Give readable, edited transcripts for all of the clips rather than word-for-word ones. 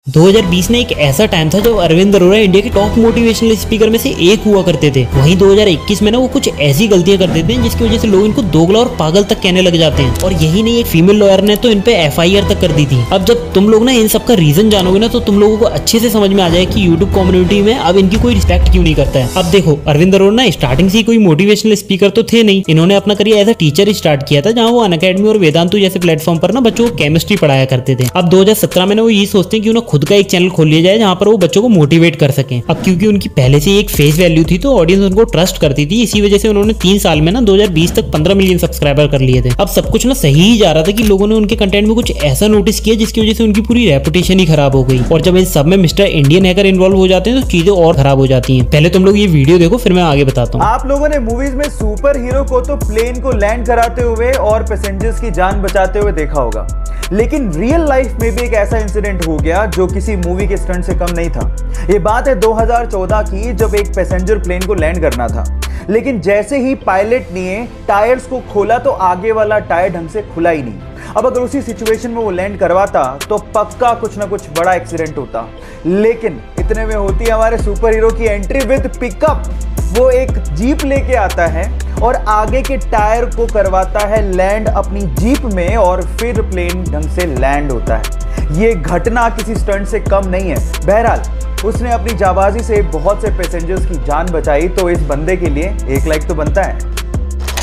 2020 में एक ऐसा टाइम था जब अरविंद अरोड़ा इंडिया के टॉप मोटिवेशनल स्पीकर में से एक हुआ करते थे। वहीं 2021 में ना वो कुछ ऐसी गलतियां कर देते हैं जिसकी वजह से लोग इनको दोगला और पागल तक कहने लग जाते हैं। और यही नहीं, एक फीमेल लॉयर ने तो इन पे FIR तक कर दी थी। अब जब तुम लोग ना इन सब का रीजन जानोगे ना तो तुम लोगों को अच्छे से समझ में आ जाए कि यूट्यूब कम्युनिटी में अब इनकी कोई रिस्पेक्ट क्यों नहीं करता है। अब देखो, अरविंद अरोड़ा ना स्टार्टिंग से ही कोई मोटिवेशनल स्पीकर तो थे नहीं। इन्होंने अपना career as a teacher start किया था, जहाँ वो अनअकैडमी और वेदांतु जैसे प्लेटफॉर्म पर ना बच्चों को केमिस्ट्री पढ़ाया करते थे। अब 2017 में ना वो ये सोचते हैं कि उन्हें खुद का एक चैनल खोल लिया जाए जहां पर वो बच्चों को मोटिवेट कर सकें। अब क्योंकि उनकी पहले से एक फेस वैल्यू थी तो ऑडियंस उनको ट्रस्ट करती थी, इसी वजह से उन्होंने 3 साल में ना 2020 तक 15 मिलियन सब्सक्राइबर कर लिए थे। अब सब कुछ ना सही ही जा रहा था कि लोगों ने उनके कंटेंट में कुछ ऐसा नोटिस किया जिसकी वजह से उनकी पूरी रेपुटेशन ही खराब हो गई। और जब इन सब में मिस्टर इंडियन हैकर इन्वॉल्व हो जाते हैं तो चीजें और खराब हो जाती हैं। पहले तुम लोग ये वीडियो देखो, फिर मैं आगे बताता हूँ। आप लोगों ने मूवीज में सुपर हीरो को तो प्लेन को लैंड कराते हुए और पैसेंजर्स की जान बचाते हुए देखा होगा, लेकिन रियल लाइफ में भी एक ऐसा इंसिडेंट हो गया जो किसी मूवी के स्टंट से कम नहीं था। ये बात है 2014 की, जब एक पैसेंजर प्लेन को लैंड करना था, लेकिन जैसे ही पायलट ने टायर्स को खोला तो आगे वाला टायर ढंग से खुला ही नहीं। अब अगर उसी सिचुएशन में वो लैंड करवाता तो पक्का कुछ ना कुछ बड़ा एक्सीडेंट होता, लेकिन इतने में होती है हमारे सुपर हीरो की एंट्री विद पिकअप। वो एक जीप लेके आता है और आगे के टायर को करवाता है लैंड अपनी जीप में और फिर प्लेन ढंग से लैंड होता है। ये घटना किसी स्टंट से कम नहीं है। बहरहाल उसने अपनी जाबाजी से बहुत से पैसेंजर्स की जान बचाई, तो इस बंदे के लिए 1 लाइक तो बनता है।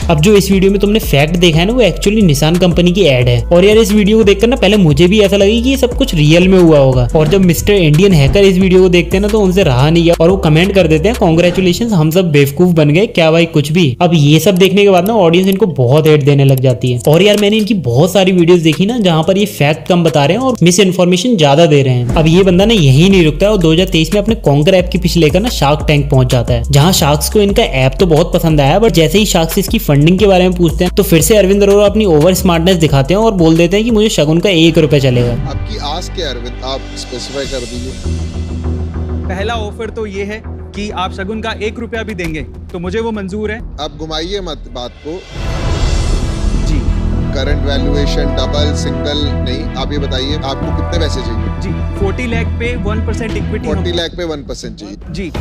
अब जो इस वीडियो में तुमने फैक्ट देखा है ना, वो एक्चुअली निसान कंपनी की एड है। और यार इस वीडियो को देखकर ना पहले मुझे भी ऐसा लगा कि ये सब कुछ रियल में हुआ होगा। और जब मिस्टर इंडियन हैकर इस वीडियो को देखते हैं ना तो उनसे रहा नहीं गया और वो कमेंट कर देते हैं, कांग्रेचुलेशंस, हम सब बेवकूफ बन गए क्या भाई, कुछ भी। अब ये सब देखने के बाद ना ऑडियंस इनको बहुत हेट देने लग जाती है। और यार मैंने इनकी बहुत सारी वीडियोस देखी ना जहां पर ये फैक्ट कम बता रहे हैं और मिस इन्फॉर्मेशन ज्यादा दे रहे हैं। अब ये बंदा ना यही नहीं रुकता है और 2023 में अपने कॉन्कर ऐप के पीछे लेकर ना शार्क टैंक पहुंच जाता है, जहां शार्क्स को इनका ऐप तो बहुत पसंद आया, बट जैसे ही शार्क्स इसकी फंडिंग के बारे में पूछते हैं तो फिर से अरविंद अरोड़ा अपनी ओवर स्मार्टनेस दिखाते हैं और बोल देते हैं कि मुझे शगुन का 1 रुपए चलेगा। आपकी आस क्या अरविंद, आप स्पेसिफाई कर दीजिए। पहला ऑफर तो ये है कि आप शगुन का 1 रुपया भी देंगे तो मुझे वो मंजूर है। आप घुमाइए मत बात को। जी करंट वैल्यूएशन डबल सिंगल नहीं, आप ये बताइए आपको कितने पैसे चाहिए। जी 40 लाख पे 1% इक्विटी। 40 लाख पे 1% चाहिए जी,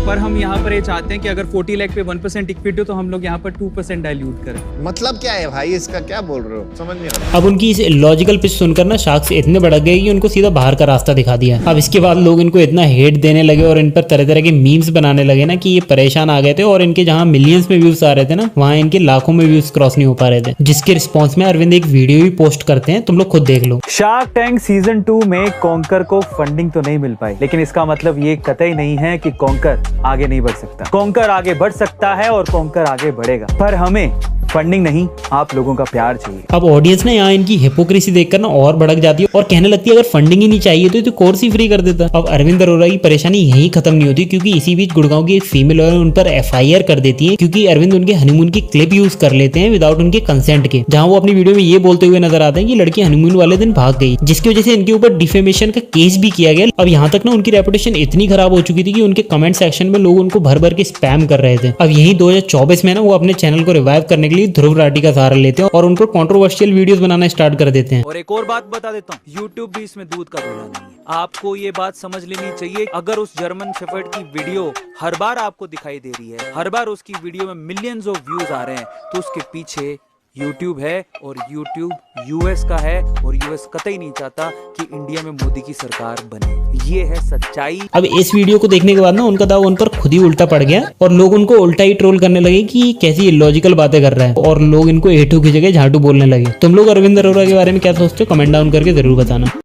पर हम यहाँ पर ये चाहते हैं कि अगर 40 लाख पे 1% इक्विटी हो तो हम लोग यहाँ पर 2% डाइल्यूट करें। मतलब क्या है भाई, इसका क्या बोल रहे हो, समझ नहीं आ रहा। अब उनकी इस लॉजिकल पिच सुनकर ना शार्क्स इतने भड़क गए कि उनको सीधा बाहर का रास्ता दिखा दिया। अब इसके बाद लोग इनको इतना हेट देने लगे और इन पर तरह तरह के मीम्स बनाने लगे ना कि ये परेशान आ गए थे और इनके जहाँ मिलियंस में व्यूज आ रहे थे ना, वहाँ इनके लाखों में व्यूज क्रॉस नहीं हो पा रहे थे। जिसके रिस्पॉन्स में अरविंद एक वीडियो भी पोस्ट करते हैं, तुम लोग खुद देख लो। शार्क टैंक सीजन 2 में कॉन्कर को फंडिंग तो नहीं मिल पाई, लेकिन इसका मतलब ये कतई नहीं है कि कॉन्कर आगे नहीं बढ़ सकता। कॉन्कर आगे बढ़ सकता है और कॉन्कर आगे बढ़ेगा, पर हमें फंडिंग नहीं, आप लोगों का प्यार चाहिए। अब ऑडियंस ना यहाँ इनकी हिपोक्रेसी देखकर ना और भड़क जाती है और कहने लगती है अगर फंडिंग ही नहीं चाहिए तो कोर्स ही फ्री कर देता। अब अरविंद अरोड़ा की परेशानी यही खत्म नहीं होती, क्योंकि इसी बीच गुड़गांव की एक फीमेल लॉयर उन पर FIR कर देती है, क्योंकि अरविंद उनके हनीमून की क्लिप यूज कर लेते हैं विदाउट उनके कंसेंट के, जहाँ वो अपनी वीडियो में ये बोलते हुए नजर आते हैं कि लड़की हनीमून वाले दिन भाग गई, जिसकी वजह से इनके ऊपर डिफेमेशन का केस भी किया गया। अब यहाँ तक ना उनकी रेपुटेशन इतनी खराब हो चुकी थी कि उनके कमेंट सेक्शन में लोग उनको भर भर के स्पैम कर रहे थे। अब यही 2024 में ना वो अपने चैनल को रिवाइव करने के लिए ध्रुव राठी का सहारा लेते हैं और उनको कंट्रोवर्शियल वीडियोस बनाना स्टार्ट कर देते हैं। और एक और बात बता देता हूँ, YouTube भी इसमें दूध का धोना नहीं है। आपको ये बात समझ लेनी चाहिए, अगर उस जर्मन शेफर्ड की वीडियो हर बार आपको दिखाई दे रही है, हर बार उसकी वीडियो में मिलियंस ऑफ व्यूज आ रहे हैं, तो उसके पीछे YouTube है और YouTube US का है और US कतई नहीं चाहता कि इंडिया में मोदी की सरकार बने। ये है सच्चाई। अब इस वीडियो को देखने के बाद ना उनका दाव उन पर खुद ही उल्टा पड़ गया और लोग उनको उल्टा ही ट्रोल करने लगे कि कैसी इलॉजिकल बातें कर रहा है, और लोग इनको एठू की जगह झाटू बोलने लगे। तुम लोग अरविंद अरोड़ा के बारे में क्या सोचते हो, कमेंट डाउन करके जरूर बताना।